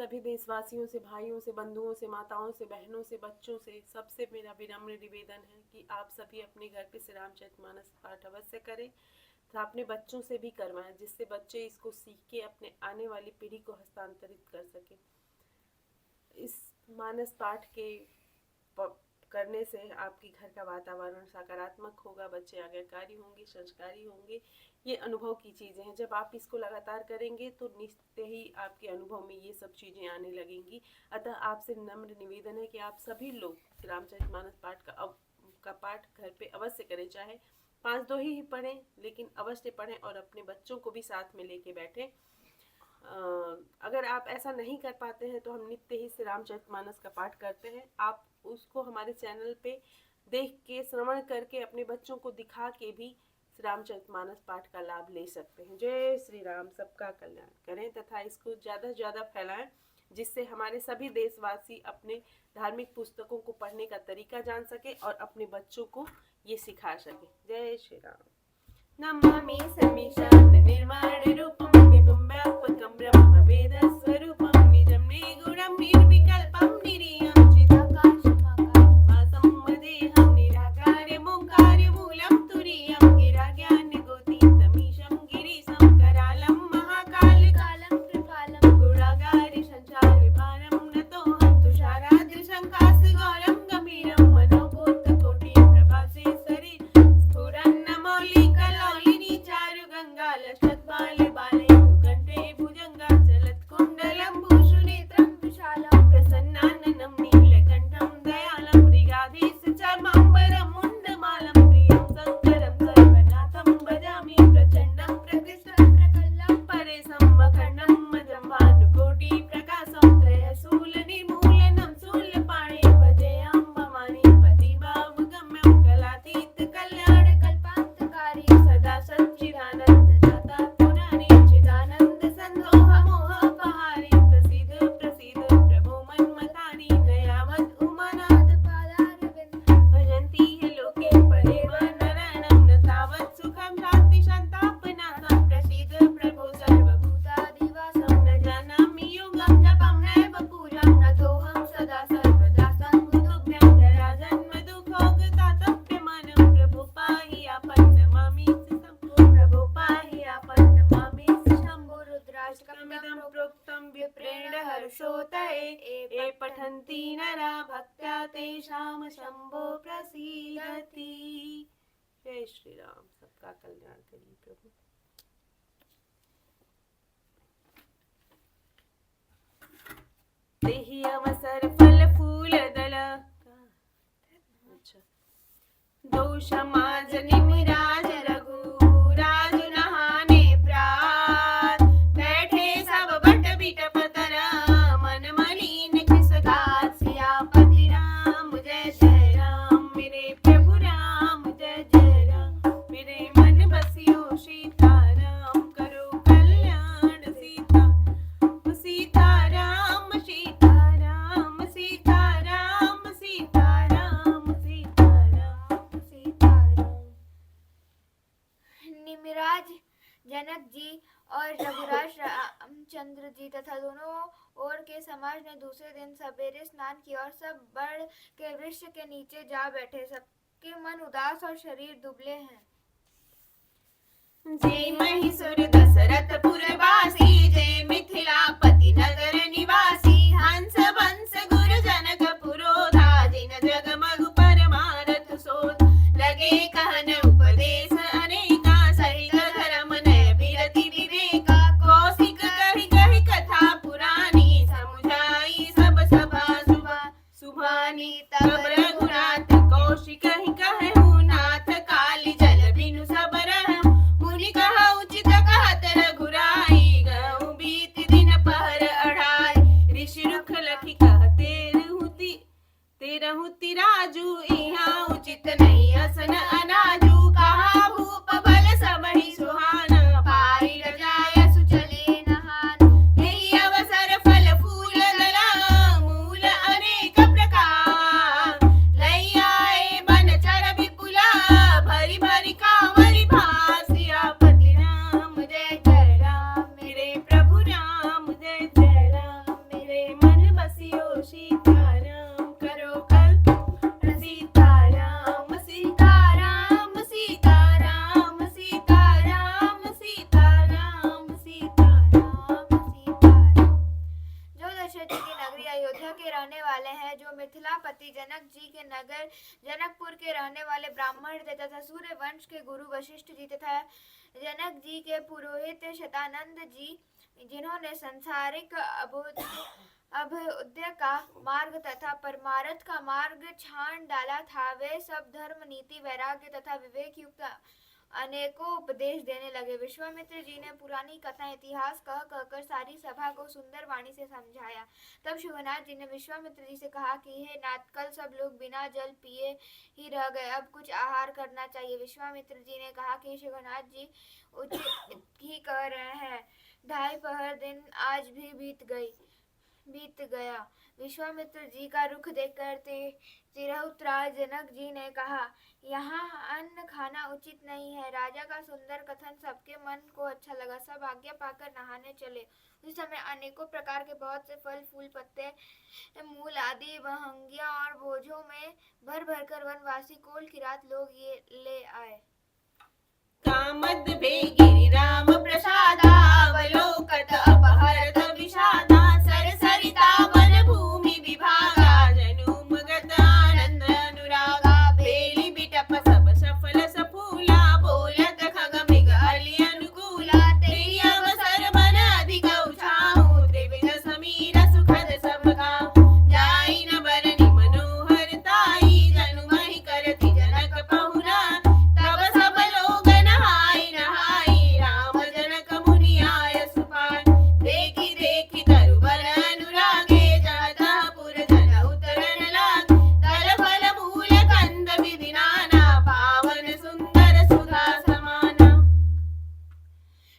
सभी देशवासियों से, भाइयों से, बंधुओं से, माताओं से, बहनों से, बच्चों से, सबसे मेरा विनम्र निवेदन है कि आप सभी अपने घर पे श्री रामचरितमानस पाठ अवश्य करें तथा अपने बच्चों से भी करवाएं, जिससे बच्चे इसको सीख के अपने आने वाली पीढ़ी को हस्तांतरित कर सकें। इस मानस पाठ के करने से आपके घर का वातावरण सकारात्मक होगा, बच्चे आज्ञाकारी होंगे, संस्कारी होंगे। ये अनुभव की चीज़ें हैं। जब आप इसको लगातार करेंगे तो निश्चित ही आपके अनुभव में ये सब चीज़ें आने लगेंगी। अतः आपसे नम्र निवेदन है कि आप सभी लोग श्री रामचरितमानस पाठ का पाठ घर पे अवश्य करें, चाहे 5 ही पढ़ें, लेकिन अवश्य पढ़ें और अपने बच्चों को भी साथ में लेके बैठें। अगर आप ऐसा नहीं कर पाते हैं तो हम नित्य ही श्री रामचरितमानस का पाठ करते हैं। आप उसको हमारे चैनल पे देख के, श्रवण करके, अपने बच्चों को दिखा के भी श्री रामचरितमानस पाठ का लाभ ले सकते हैं। जय श्री राम। सबका कल्याण करें तथा इसको ज़्यादा से ज़्यादा फैलाएं, जिससे हमारे सभी देशवासी अपने धार्मिक पुस्तकों को पढ़ने का तरीका जान सके और अपने बच्चों को ये सिखा सके। जय श्री राम। नमामि समीशान निर्माण रूपम विभुं व्यापकं ब्रह्म वेद स्वरूपं निजं निर्गुणं निर्विकल्पं निरीयं चिदाकाशमाकाशवासं वदेहं निराकारमोङ्कारमूलं तुरीयं गिराज्ञानगोतीतमीशं गिरीशं करालं महाकालकालं कृपालं गुणागारि संसारभारं नतोऽहं तुषाराद्रिशङ्कासगौरं गम्भीरं मनोभूतकोटि प्रभासे शरीर स्फुरन्नमौलिकलोलिनी चारु गंगा लसत्बाले बाले कंठे भुजंगा चलत्कुण्डलं भूषुनेत्रं विशालं प्रसन्नाननं नीलकण्ठं दयालं मृगाधीश चर्माम्बरं मुण्डमालं प्रियं शङ्करं सर्वनाथं भजामि प्रचण्डं प्रकृष्टं प्रकल्लं परेशं मकर्णं मजं भानुकोटि प्रकाशं त्रयशूलनिर्मूलनं शूलपाणे भजेऽहं भवानी पतिभावगम्यं कलातीत कल्याण कल्पान्तकारी सदा सच्चिदानन्द दाता पुरारी चिदानन्द सन्दोह मोहपहारी प्रसीद प्रसीद प्रभो मन्मथारी दयावत् उमानाथ पादारविन्द भजन्ति ये लोके परेम नारायणं न तावत् सुखं शान्ति शान्तापनाथं प्रसीद प्रभो सर्वभूताधिवासं न जानामि योगं जपं नैव पूजां नतोऽहं सदा सर्वदा सङ्गतुभ्यं जराजन्म दुःखोगतातप्यमानं प्रभो पाहि आपन् नमामि शम्भो प्रभो पाहि आपन् नमामि शम्भो रुद्राष्टकमिदं प्रोक्तं विप्रेण हर्षोदये ये पठन्ति नरा भक्त्या तेषां शम्भो प्रसीदति। जय श्री राम। सबका कल्याण करिए प्रभु। देहि अवसर फल फूल दल दोष समाज निमिराज रघु राजु नहाने प्रात बैठे सब बट बिटप तर मन मलिन किस गात सियापति राम जय जय राम मेरे प्रभु राम जय जय राम मेरे मन बसियो सीताराम करो कल्याण सीता सीताराम सीताराम सीताराम सीताराम सीताराम सीताराम। निमिराज जनक जी और रघुराज रामचंद्र जी तथा दोनों ओर के समाज ने दूसरे दिन सवेरे स्नान किया और सब बड़ के वृक्ष के नीचे जा बैठे। सबके मन उदास और शरीर दुबले हैं। जय महिषुर दशरथ पुरवासी जय मिथिलापति नगर निवासी हंस वंश गुरु जनक पुरोधा जिन जगमग परमारथ सोध लगे कहन उपदेश अनेका सहित धर्म नय विरति विवेका कौशिक कहि कहि कथा पुरानी समुझाई सब सभा सुभानी तब रघुनाथ कौशिक कहि कहु नाथ काली जल बिनु सब रह मुनि कहा उचित कहत रघुराई मिथिलापति जनक जी के नगर जनकपुर के रहने वाले ब्राह्मण थे तथा सूर्य वंश के गुरु वशिष्ठ जी तथा जनक जी के पुरोहित शतानंद जी, जिन्होंने सांसारिक अभ्युदय का मार्ग तथा परमार्थ का मार्ग छान डाला था, वे सब धर्म, नीति, वैराग्य तथा विवेक युक्त अनेकों उपदेश देने लगे। विश्वामित्र जी ने पुरानी कथा इतिहास कह कहकर सारी सभा को सुंदर वाणी से समझाया। तब शुभनाथ जी ने विश्वामित्र जी से कहा कि हे नाथ, कल सब लोग बिना जल पिए ही रह गए, अब कुछ आहार करना चाहिए। विश्वामित्र जी ने कहा कि शुभनाथ जी उचित ही कह रहे हैं, 2.5 पहर दिन आज भी बीत गया। विश्वामित्र जी का रुख देखकर तिरहुतराज जनक जी ने कहा, यहाँ अन्न खाना उचित नहीं है। राजा का सुंदर कथन सबके मन को अच्छा लगा। सब आज्ञा पाकर नहाने चले। उस समय अनेकों प्रकार के बहुत से फल, फूल, पत्ते, मूल आदि बहंगिया और बोझों में भर भर कर वनवासी कोल किरात लोग ये ले आए। कामद गिरि राम प्रसादा, अवलोकत अपहरत विषादा, सरसरिता वन भूमि विभागा, जनुमगत आनंद अनुरागा, बेली बिटप सब सफल सफूला, बोलत खग मृग अली अनुकूला, तेई अवसर बन अधिक उछाहु, त्रिविध समीर सुखद सब गाहु, जाई न बरनि मनोहर ताई, जनु महि करति जनक पहुना, तब सब लोग नहाई नहाई, राम जनक मुनि आय सुपान, देखी देखी तरुबर अनुरागे, जहाँ पुर जन उतरन लाग, तल फल मूल कंद विधि नाना, पावन सुंदर सुधा समाना।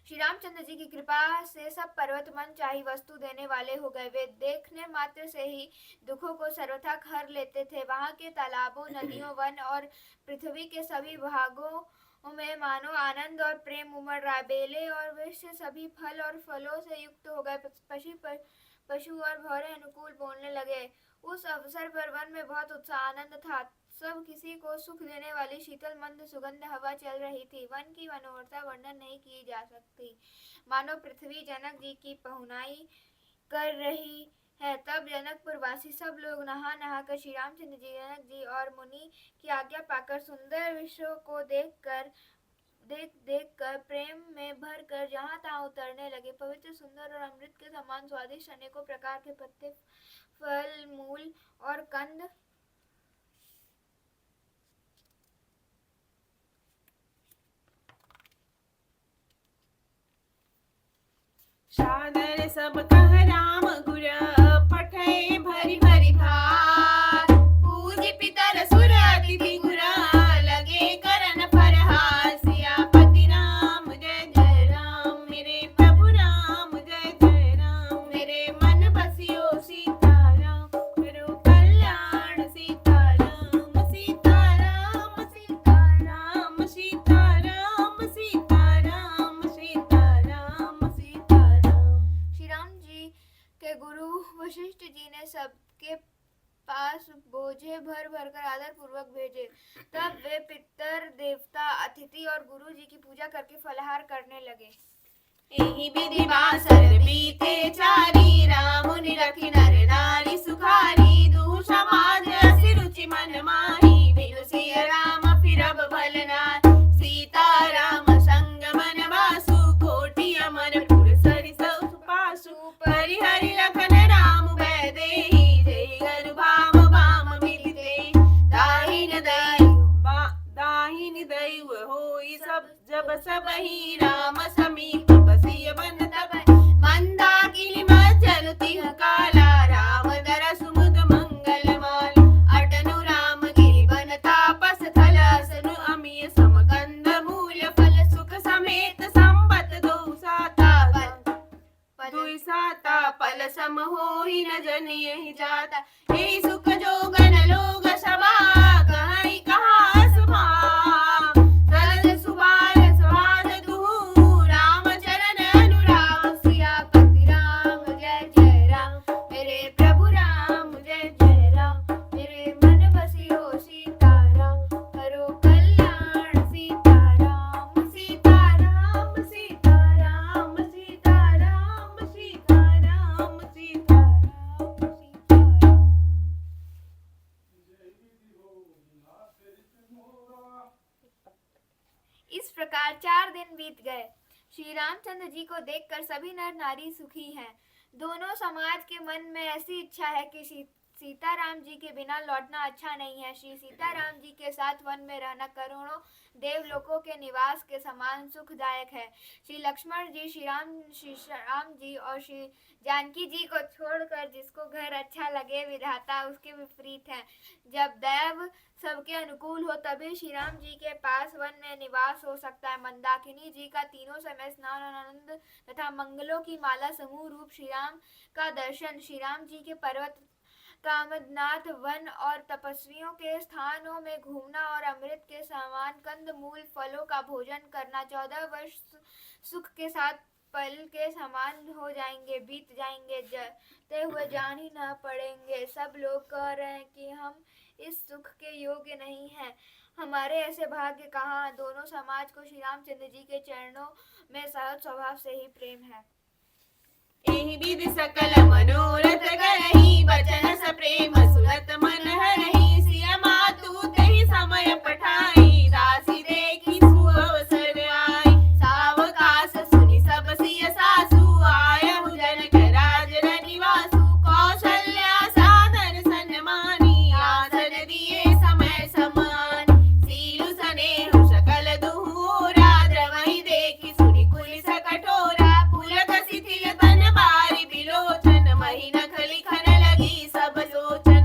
श्री रामचंद्र जी की कृपा से सब पर्वत मन चाही वस्तु देने वाले हो गए। वे देखने मात्र से ही दुखों को सर्वथा हर लेते थे। वहां के तालाबों, नदियों, वन और पृथ्वी के सभी भागों में मानो आनंद और प्रेम उमड़ रहा। बेले और वृक्ष सभी फल और फलों से युक्त हो गए। पशु और भौरे अनुकूल बोलने लगे। उस अवसर पर वन में बहुत उत्साह, आनंद था। सब किसी को सुख देने वाली शीतल मंद सुगंध हवा चल रही थी। वन की मनोहरता वर्णन नहीं की जा सकती, मानो पृथ्वी जनक जी की पहुनाई कर रही है। तब जनकपुर वासी सब लोग नहा नहा कर श्री रामचंद्र जी, जनक जी और मुनि की आज्ञा पाकर सुंदर विश्व को देख कर प्रेम में भर कर जहाँ तहाँ उतरने लगे। पवित्र, सुंदर और अमृत के समान स्वादिष्ट अनेकों प्रकार के पत्ते, फल, मूल और कंद सादर सब कह राम गुर, पठै भरि भरि भार, पूज पितर सुर अतिथि गुर, लगे करन फरहार, सियापति राम जय जय राम, मेरे प्रभु राम जय जय राम, मेरे मन बसियो सीताराम, करो कल्याण सीताराम, सीताराम सीताराम, सीताराम सीताराम, सीताराम सीताराम। श्री राम जी के गुरु वशिष्ठ जी ने सबके पास बोझे भर भर कर आदर पूर्वक भेजे। तब वे पितर, देवता, अतिथि और गुरु जी की पूजा करके फलाहार करने लगे। एहि विधि बासर बीते चारी, राम मुनि रखि नर नारी सुखारी, दूष समाज असी रुचि मन माही, बिनु सिय राम फिरब भल नार, सीता राम संग मन वासु, कोटि अमर पुर सरिस पासु, हरि हरि लखन राम भय देहि, जय गरु भाम भाम मिलि देहि, दाहिन दैव होई सब जब सबहि, राम समीप बसिय बन तब, मंदाकिनी मज्जन तिह काला, राम दर सुमुद मंगल माल, अटनु राम गिरि बन तापस थल, असनु अमिय समकंद मूल फल, सुख समेत संबत दो साता, पल सम होई न जन यहि जाता, हे सुख जोगन लोग सभा, कहीं कहाँ सभा, सरल सुबाल स्वाद दुहु, राम चरण अनुराग, सियापति राम जय जय राम, मेरे प्रभु राम जय जय राम, मेरे मन बसियो सीताराम, करो कल्याण सीताराम, सीताराम सीताराम, सीताराम सीताराम, सीताराम सीताराम। बीत गए। श्री रामचंद्र जी को देखकर सभी नर नारी सुखी हैं। दोनों समाज के मन में ऐसी इच्छा है कि सीताराम जी के बिना लौटना अच्छा नहीं है। श्री सीताराम जी के साथ वन में रहना करोड़ों देवलोकों के निवास के समान सुखदायक है। श्री लक्ष्मण जी, श्री राम जी और श्री जानकी जी को छोड़कर जिसको घर अच्छा लगे विधाता उसके विपरीत है। जब दैव सबके अनुकूल हो तभी श्री राम जी के पास वन में निवास हो सकता है। मंदाकिनी जी का तीनों समय स्नान और आनंद तथा मंगलों की माला समूह रूप श्री राम का दर्शन, श्री राम जी के पर्वत कामदनाथ वन और तपस्वियों के स्थानों में घूमना और अमृत के समान कंद मूल फलों का भोजन करना 14 वर्ष सुख के साथ पल के समान हो जाएंगे, बीत जाएंगे, जते हुए जान ही न पड़ेंगे। सब लोग कह रहे हैं कि हम इस सुख के योग्य नहीं हैं। हमारे ऐसे भाग्य कहाँ। दोनों समाज को श्री रामचंद्र जी के चरणों में सहज स्वभाव से ही प्रेम है। एहि विधि सकल मनोरथ करहि, बचन सप्रेम सुरत मन हरहि। सिय मातु तेहि समय पठाई, दासी देखि सुअवसर आई। सावकाश सुनि सब सिय सासु, आयहु जनक राज रनिवासु। कौशल्या सादर सन्मानी, आसन दिए समय समान। सीलु सनेहु सकल दुहूरा, द्रवहि देखि सुनि कुलिस कठोरा। पुलक शिथिल तन बारि बिलोचन, मही नख लिखन लगी सब सोचन।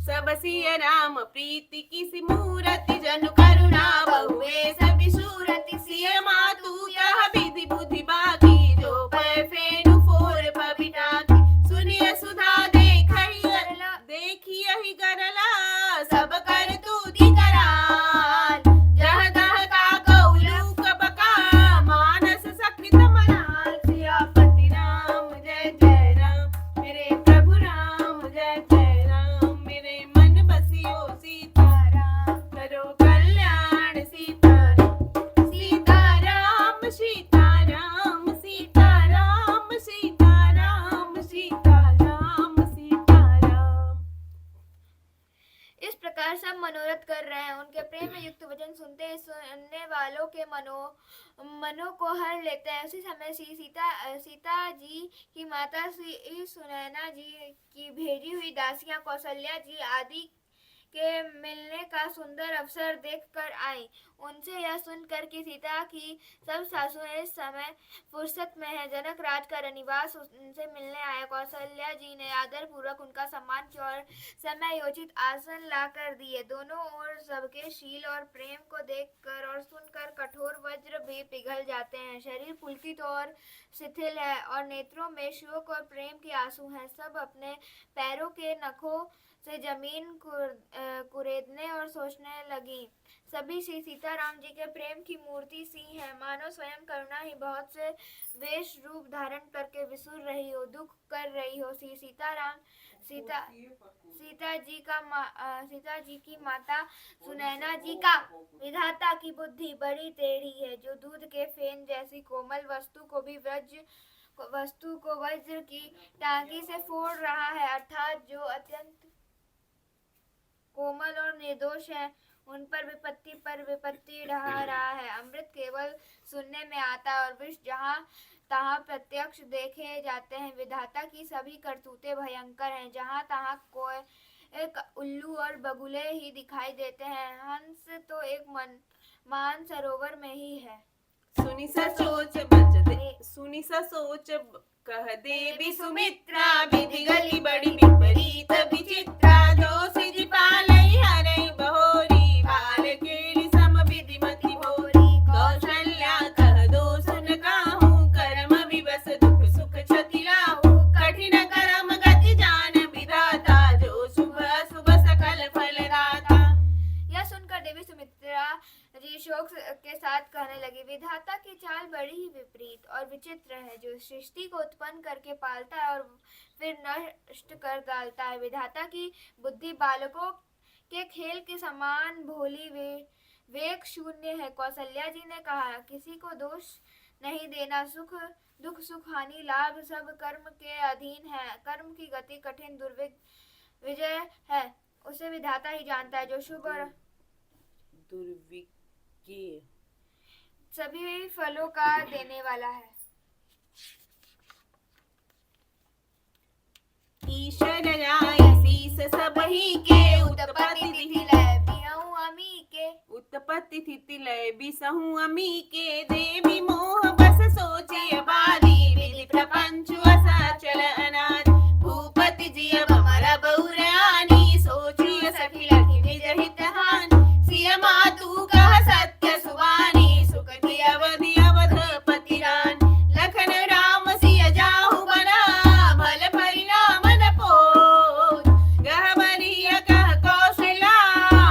सब सिय राम प्रीति किसी मूरति, जनु करुणा बहुवे सभी सूरति। सिय मातु यह विधि बुद्धि बाकी, जो पै फेनु फोर पबिटाकी। सुनिय सुधा देखियहि गरला, सब कर तूति कराल। जह तह का कौलूक बका, मानस सकृत मनाल। सियापति राम जय जय राम, मेरे प्रभु राम जय जय राम। मेरे मन बसियो सीताराम, करो कल्याण सीताराम। सीताराम सीताराम सीताराम सीताराम सीताराम सीताराम। इस प्रकार सब मनोरथ कर रहे हैं। उनके प्रेम में युक्त वचन सुनते ही सुनने वालों के मनों को हर लेते हैं। उसी समय सीता जी की माता श्री सुनैना जी की भेजी हुई दासियां कौशल्या जी आदि के मिलने का सुंदर अवसर देखकर आई। उनसे यह सुनकर कि सीता की सब सासुएं इस समय फुर्सत में है, जनक राज का रनिवास उनसे मिलने आया। कौशल्या जी ने आदर पूर्वक उनका सम्मान किया और समय योजित आसन ला कर दिए। दोनों ओर सबके शील और प्रेम को देखकर और सुनकर कठोर वज्र भी पिघल जाते हैं। शरीर पुलकित और शिथिल है और नेत्रों में शोक और प्रेम के आंसू हैं। सब अपने पैरों के नखों से जमीन कुरेदने और सोचने लगी। सभी श्री सीताराम जी के प्रेम की मूर्ति सी है, मानो स्वयं करुणा ही बहुत से वेश रूप धारण करके विसुर रही हो, दुख कर रही हो। श्री सीता जी की माता सुनैना जी का विधाता की बुद्धि बड़ी टेढ़ी है, जो दूध के फेन जैसी कोमल वस्तु को वज्र की टांगी से फोड़ रहा है, अर्थात जो अत्यंत कोमल और निर्दोष है उन पर विपत्ति ढहा रहा है। अमृत केवल सुनने में आता है और विष जहाँ तहाँ प्रत्यक्ष देखे जाते हैं। विधाता की सभी करतूतें भयंकर हैं, जहाँ तहाँ कोई एक उल्लू और बगुले ही दिखाई देते हैं। हंस तो एक मान सरोवर में ही है। सुनि स सोच कह देवी सुमित्रा, विधि गति बड़ी विपरीत विचित्रा। जो सिज पालई हरई बहोरी, बाल केली सम विधि मति भोरी। कौशल्या कह दो सुन काहू, कर्म विवश दुख सुख क्षति लाहू। कठिन कर्म गति जान विधाता, जो शुभ अशुभ सकल फल दाता। यह सुनकर देवी सुमित्रा जी शोक के साथ कहने लगी, विधाता की चाल बड़ी ही विपरीत और विचित्र है, जो सृष्टि को उत्पन्न करके पालता है और फिर नष्ट कर डालता है। विधाता की बुद्धि बालकों के खेल के समान भोली विवेक शून्य है। कौशल्या जी ने कहा, किसी को दोष नहीं देना, दुख सुख हानि लाभ सब कर्म के अधीन है। कर्म की गति कठिन दुर्विजय है, उसे विधाता ही जानता है। जो शुभ और सभी फलों का देने वाला है। ईश्वर आय शीस सबही के उत्पत्ति उत्पत्ति तिथि लय बिहऊ अमी के। उत्पत्ति तिथि लय बिसहु अमी के देवी मोह बस सोचिय बारी विधि प्रपंच असाचल अनाद भूपति जी अब हमारा बहुरानी सोचिय सखी लखी निज हित हानि सिय मातु कह सत्य सुबानी सुख की अवधि अवधपति रानी लखन राम सिय जाहु बना भल परिणाम न पोत गहबरिय कह कौशला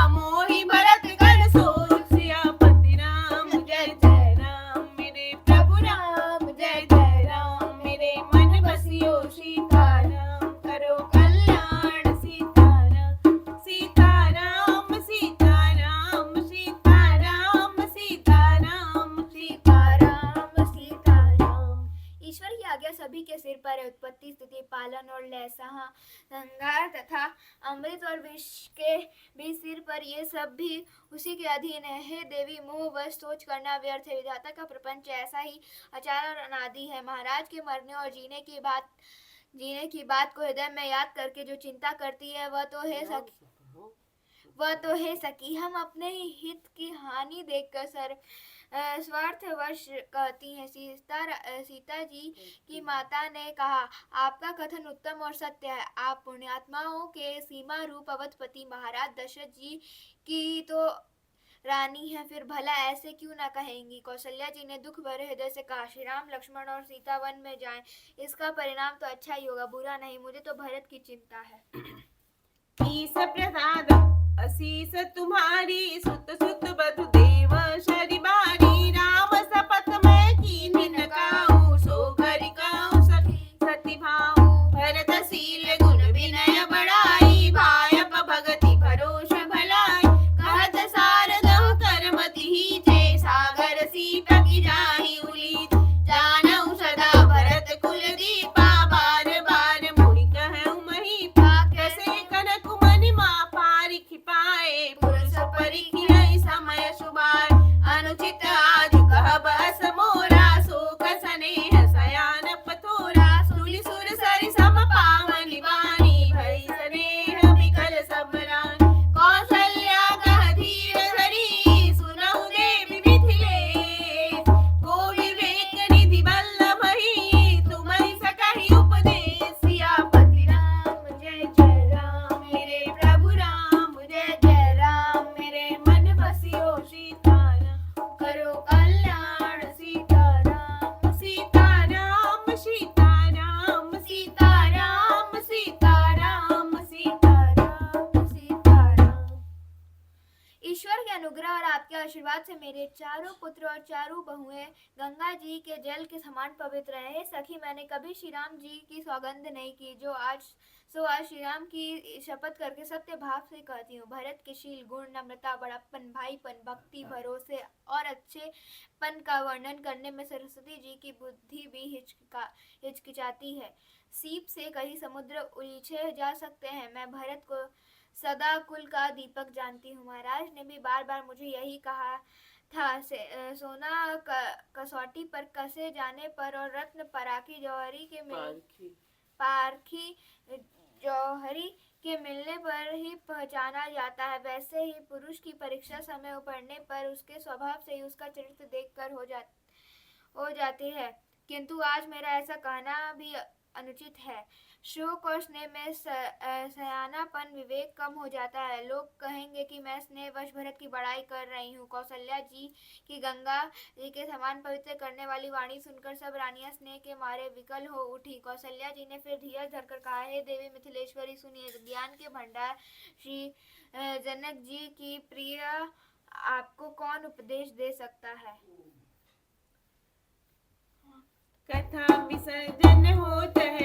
मोहि भरत कर सोच सियापति राम जय जय राम मेरे प्रभु राम जय जय राम मेरे मन बसियो सीताराम करो कल्याण सीताराम सीताराम सीताराम सीताराम सीताराम सीताराम सीताराम। ईश्वर की आज्ञा सभी के सिर पर है। उत्पत्ति स्थिति पालन और लय संहार तथा अमृत और विष के भी सिर पर, ये सब भी उसी के अधीन है। हे देवी मोह बस सोच करना व्यर्थ है। विधाता का प्रपंच ऐसा ही अचार और अनादि है। महाराज के मरने और जीने की बात को हृदय में याद करके जो चिंता करती है वह तो है सकी हम अपने ही हित की हानि देखकर स्वार्थवश कहती हैं। सीता जी की माता ने कहा, आपका कथन उत्तम और सत्य है। आप पुण्यात्माओं के सीमा रूप अवधपति महाराज दशरथ जी की तो रानी है, फिर भला ऐसे क्यों ना कहेंगी। कौशल्या जी ने दुख भरे हृदय से कहा, श्री राम लक्ष्मण और सीता वन में जाएं, इसका परिणाम तो अच्छा ही होगा, बुरा नहीं। मुझे तो भरत की चिंता है। ईस प्रसाद असीस तुम्हारी सुत सुत बधु देव शरि बारी राम सपथ मैं कीन्ही न काहू सो करि कहूँ सती भाऊ भरत शील गुण विनय बड़ाई भायप भगति भरोष भलाई कहत सारदहु करमति हीजे सागर सीता की जाहि उलीत जानहु सदा भरत कुल दीपा बार बार मोहि कहूँ महीपा कैसे कनक मणिमा पारिख पाए पुरुष परिखि नहीं समय सुबार अनुचित आज कहब अस मोरा शोक स्नेह सयान पथोरा सुली सुर सरि सम पावनि वाणी भई स्नेह विकल सब रानी कौशल्या कह धीर धरी सुनहु देवी मिथिलेश को विवेक निधि वल्लभहि तुम्हि सकहि उपदेश सियापति राम जय जय राम मेरे प्रभु राम जय जय राम मेरे मन बसियो सीताराम करो कल्याण सीताराम सीताराम सीताराम सीताराम सीताराम सीताराम सीताराम। ईश्वर के अनुग्रह और आपके आशीर्वाद से मेरे चारों पुत्र और चारों बहुएं गंगा जी के जल के समान पवित्र हैं। सखी, मैंने कभी श्री राम जी की सौगंध नहीं की, आज श्री राम की शपथ करके सत्य भाव से कहती हूँ। भरत के शील गुण नम्रता बड़प्पन भाईपन भक्ति भरोसे और अच्छेपन का वर्णन करने में सरस्वती जी की बुद्धि भी हिचकिचाती है। सीप से कहीं समुद्र उलीछे जा सकते हैं, मैं भरत को सदा कुल का दीपक जानती हूँ। महाराज ने भी बार बार मुझे यही कहा था। सोना कसौटी पर कसे जाने पर और रत्न पारखी जौहरी के मिलने पर ही पहचाना जाता है, वैसे ही पुरुष की परीक्षा समय पड़ने पर उसके स्वभाव से ही उसका चरित्र देखकर हो जाती है। किंतु आज मेरा ऐसा कहना भी अनुचित है। शोक और स्नेह में सयानापन विवेक कम हो जाता है। लोग कहेंगे कि मैं स्नेहवश भरत की बड़ाई कर रही हूँ। कौशल्या जी की गंगा जी के समान पवित्र करने वाली वाणी सुनकर सब रानियां स्नेह के मारे विकल हो उठी। कौशल्या जी ने फिर धीरज धरकर कहा, हे देवी मिथिलेश्वरी, सुनिए, ज्ञान के भंडार श्री जनक जी की प्रिय आपको कौन उपदेश दे सकता है। कथा विसर्जन होत है